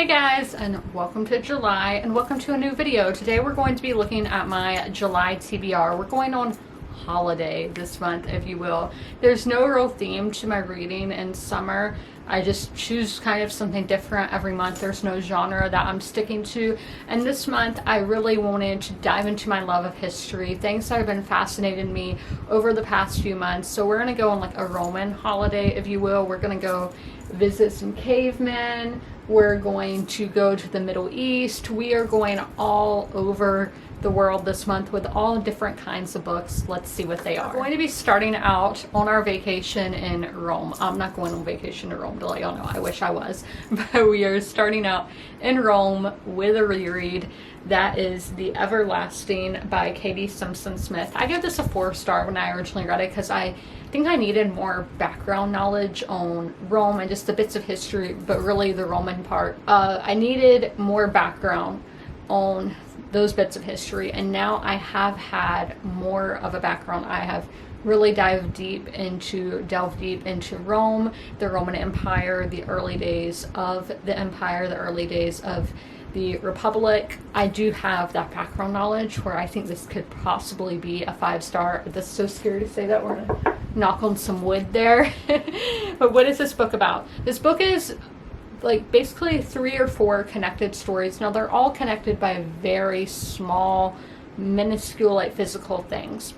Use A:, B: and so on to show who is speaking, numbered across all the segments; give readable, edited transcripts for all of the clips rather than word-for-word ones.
A: Hey guys, and welcome to July, and welcome to a new video. Today we're going to be looking at my July TBR. We're going on holiday this month, if you will. There's no real theme to my reading in summer. I just choose kind of something different every month. There's no genre that I'm sticking to. And this month I really wanted to dive into my love of history, things that have been fascinating me over the past few months. So we're going to go on like a Roman holiday, if you will. We're going to go visit some cavemen. We're going to go to the Middle East. We are going all over the world this month with all different kinds of books. Let's see what they are. We're going to be starting out on our vacation in Rome. I'm not going on vacation to Rome to let y'all know. I wish I was. But we are starting out in Rome with a reread. That is The Everlasting by Katie Simpson Smith. I gave this a 4-star when I originally read it because I think I needed more background knowledge on Rome and just the bits of history, but really the Roman part. I needed more background on those bits of history, and now I have had more of a background. I have really delved deep into Rome, the Roman Empire, the early days of the empire, the early days of the Republic. I do have that background knowledge where I think this could possibly be a 5-star. That's so scary to say that. We're gonna knock on some wood there. But what is this book about? This book is like basically 3 or 4 connected stories. Now they're all connected by very small, minuscule, like physical things.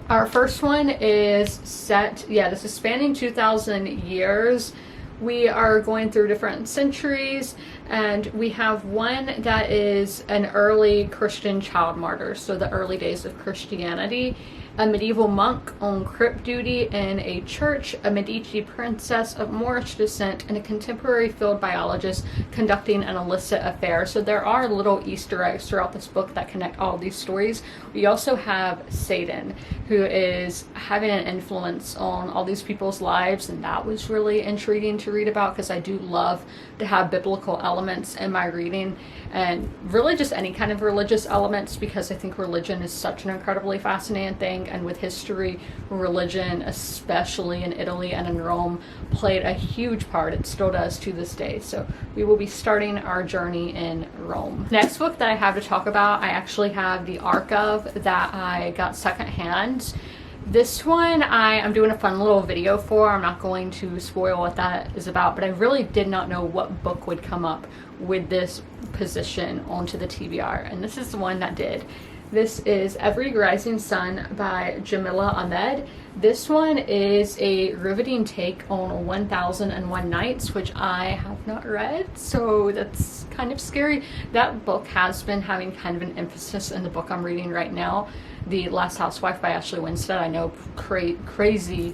A: Our first one is set, this is spanning 2,000 years. We are going through different centuries, and we have one that is an early Christian child martyr, so the early days of Christianity, a medieval monk on crypt duty in a church, a Medici princess of Moorish descent, and a contemporary field biologist conducting an illicit affair. So there are little Easter eggs throughout this book that connect all these stories. We also have Satan, who is having an influence on all these people's lives, and that was really intriguing to read about because I do love to have biblical elements in my reading, and really just any kind of religious elements, because I think religion is such an incredibly fascinating thing. And with history, religion, especially in Italy and in Rome, played a huge part. It still does to this day. So we will be starting our journey in Rome. Next book that I have to talk about, I actually have the arc of that I got secondhand. This one I'm doing a fun little video for. I'm not going to spoil what that is about, but I really did not know what book would come up with this position onto the TBR, and this is the one that did. This is Every Rising Sun by Jamila Ahmed. This one is a riveting take on 1001 Nights, which I have not read, so that's kind of scary. That book has been having kind of an emphasis in the book I'm reading right now, The Last Housewife by Ashley Winstead. I know, crazy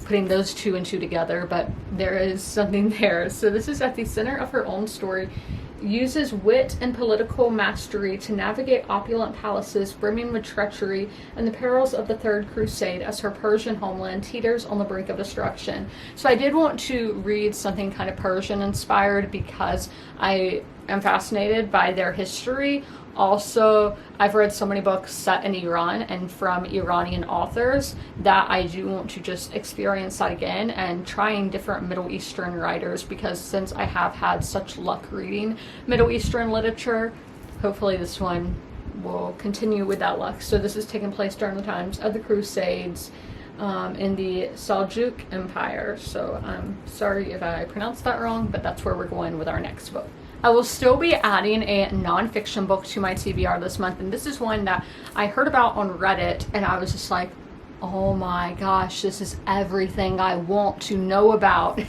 A: putting those 2 and 2 together, but there is something there. So this is at the center of her own story, uses wit and political mastery to navigate opulent palaces brimming with treachery and the perils of the Third Crusade as her Persian homeland teeters on the brink of destruction. So I did want to read something kind of Persian inspired because I am fascinated by their history. Also, I've read so many books set in Iran and from Iranian authors that I do want to just experience that again, and trying different Middle Eastern writers, because since I have had such luck reading Middle Eastern literature, hopefully this one will continue with that luck. So this is taking place during the times of the Crusades in the Seljuk Empire. So I'm sorry if I pronounced that wrong, but that's where we're going with our next book. I will still be adding a nonfiction book to my TBR this month, and this is one that I heard about on Reddit, and I was just like, oh my gosh, this is everything I want to know about.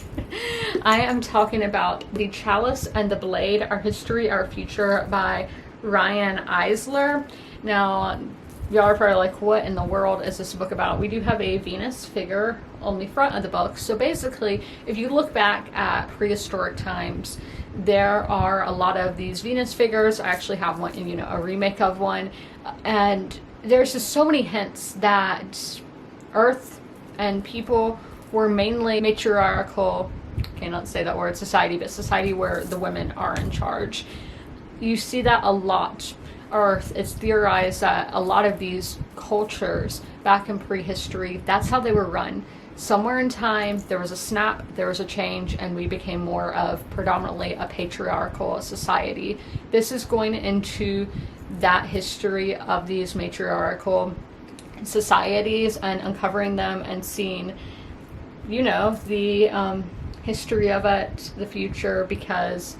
A: I am talking about The Chalice and the Blade, Our History, Our Future by Ryan Eisler. Now, y'all are probably like, what in the world is this book about? We do have a Venus figure on the front of the book. So basically, if you look back at prehistoric times, there are a lot of these Venus figures. I actually have one, a remake of one. And there's just so many hints that Earth and people were mainly matriarchal, cannot say that word, society, but society where the women are in charge. You see that a lot. Earth, it's theorized that a lot of these cultures back in prehistory, that's how they were run. somewhere in time there was a snap, there was a change, and we became more of predominantly a patriarchal society. This is going into that history of these matriarchal societies and uncovering them and seeing, you know, the history of it, the future, because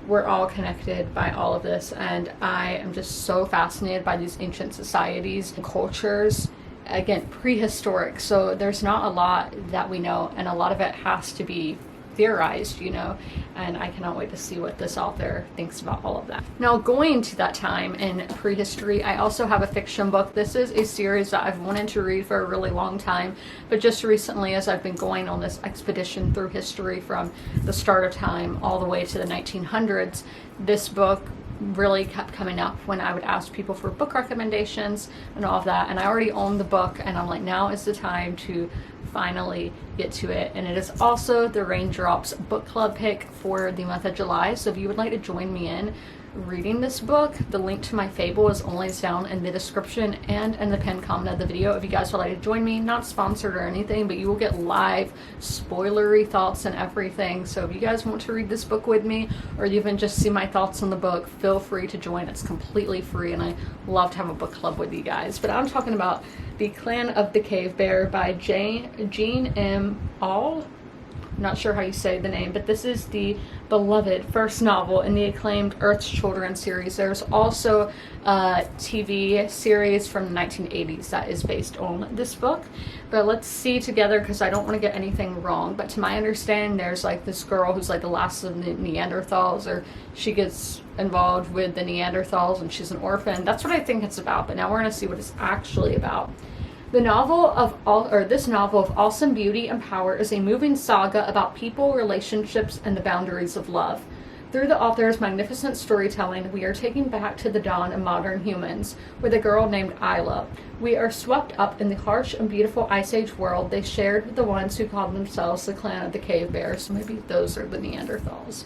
A: we're all connected by all of this. And I am just so fascinated by these ancient societies and cultures. Again, prehistoric, so there's not a lot that we know, and a lot of it has to be theorized, you know, and I cannot wait to see what this author thinks about all of that. Now, going to that time in prehistory, I also have a fiction book. This is a series that I've wanted to read for a really long time, but just recently, as I've been going on this expedition through history from the start of time all the way to the 1900s, this book really kept coming up when I would ask people for book recommendations and all of that, and I already owned the book, and I'm like, now is the time to finally get to it. And it is also the Raindrops book club pick for the month of July, so if you would like to join me in reading this book, the link to my Fable is always down in the description and in the pinned comment of the video. If you guys would like to join me, not sponsored or anything, but you will get live spoilery thoughts and everything. So if you guys want to read this book with me, or even just see my thoughts on the book, feel free to join. It's completely free, and I love to have a book club with you guys. But I'm talking about The Clan of the Cave Bear by Jean M. All. Not sure how you say the name, but this is the beloved first novel in the acclaimed Earth's Children series. There's also a TV series from the 1980s that is based on this book. But let's see together, because I don't want to get anything wrong. But to my understanding, there's like this girl who's like the last of the Neanderthals, or she gets involved with the Neanderthals and she's an orphan. That's what I think it's about, but now we're going to see what it's actually about. This novel of awesome beauty and power is a moving saga about people, relationships, and the boundaries of love. Through the author's magnificent storytelling, we are taken back to the dawn of modern humans, with a girl named Isla. We are swept up in the harsh and beautiful Ice Age world they shared with the ones who called themselves the Clan of the Cave Bears. So maybe those are the Neanderthals.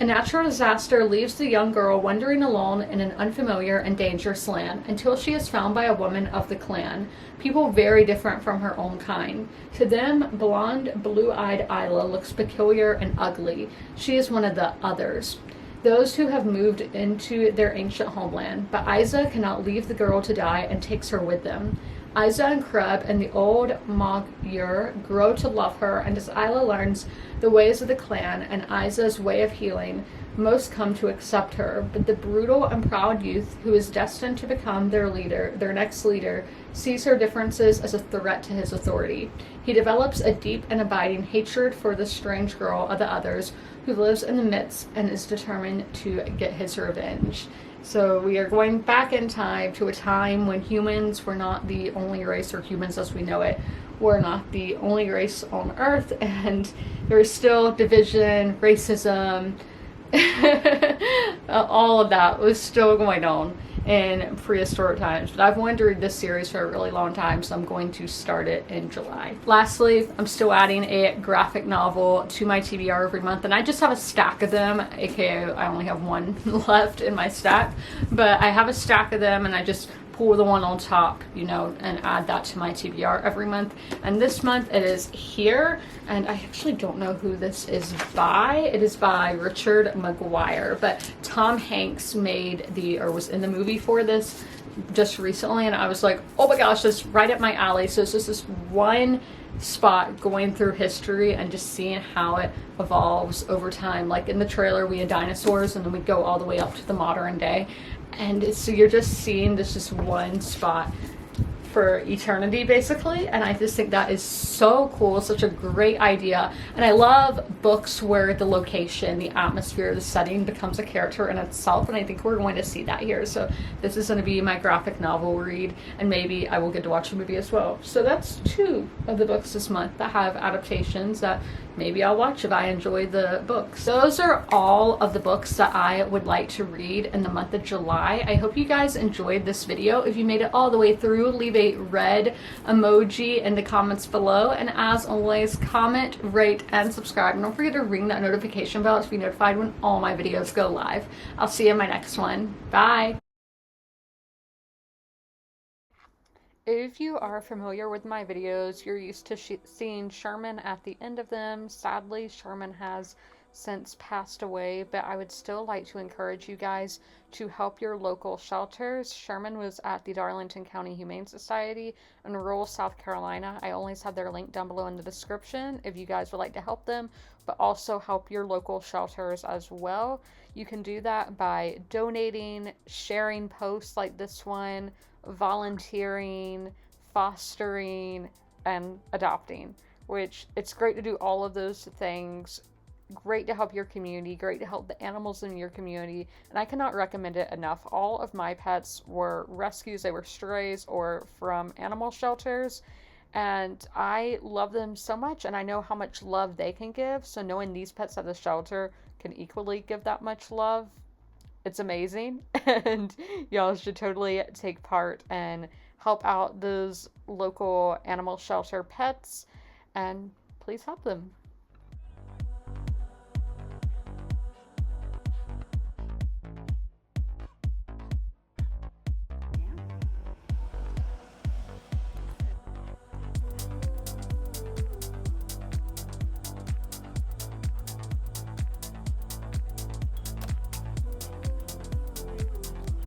A: A natural disaster leaves the young girl wandering alone in an unfamiliar and dangerous land until she is found by a woman of the clan, people very different from her own kind. To them, blonde, blue-eyed Isla looks peculiar and ugly. She is one of the others, those who have moved into their ancient homeland, but Isa cannot leave the girl to die and takes her with them. Isa and Kreb and the old Magyar grow to love her, and as Isla learns the ways of the clan and Isa's way of healing, most come to accept her. But the brutal and proud youth who is destined to become their leader, their next leader, sees her differences as a threat to his authority. He develops a deep and abiding hatred for the strange girl of the others who lives in the midst and is determined to get his revenge. So we are going back in time to a time when humans were not the only race, or humans as we know it were not the only race on Earth, and there was still division, racism, all of that was still going on in prehistoric times. But I've wanted to read this series for a really long time, so I'm going to start it in July. Lastly, I'm still adding a graphic novel to my TBR every month, and I just have a stack of them, aka I only have one left in my stack, but I have a stack of them, and I just pull the one on top, you know, and add that to my TBR every month. And this month it is Here, and I actually don't know who this is by. It is by Richard McGuire, but Tom Hanks was in the movie for this just recently, and I was like, oh my gosh, this is right up my alley. So it's just this one spot going through history and just seeing how it evolves over time. Like in the trailer, we had dinosaurs, and then we go all the way up to the modern day. And so you're just seeing this just one spot for eternity, basically. And I just think that is so cool, such a great idea. And I love books where the location, the atmosphere, the setting becomes a character in itself, and I think we're going to see that here. So this is going to be my graphic novel read, and maybe I will get to watch a movie as well. So that's 2 of the books this month that have adaptations that maybe I'll watch if I enjoy the books. Those are all of the books that I would like to read in the month of July. I hope you guys enjoyed this video. If you made it all the way through, leave a red emoji in the comments below. And as always, comment, rate, and subscribe. And don't forget to ring that notification bell to be notified when all my videos go live. I'll see you in my next one. Bye! If you are familiar with my videos, you're used to seeing Sherman at the end of them. Sadly, Sherman has since passed away, but I would still like to encourage you guys to help your local shelters. Sherman was at the Darlington County Humane Society in rural South Carolina. I always have their link down below in the description if you guys would like to help them, but also help your local shelters as well. You can do that by donating, sharing posts like this one, volunteering, fostering, and adopting, which it's great to do all of those things. Great to help your community, great to help the animals in your community, and I cannot recommend it enough. All of my pets were rescues, they were strays or from animal shelters, and I love them so much, and I know how much love they can give, so knowing these pets at the shelter can equally give that much love, it's amazing. And y'all should totally take part and help out those local animal shelter pets, and please help them.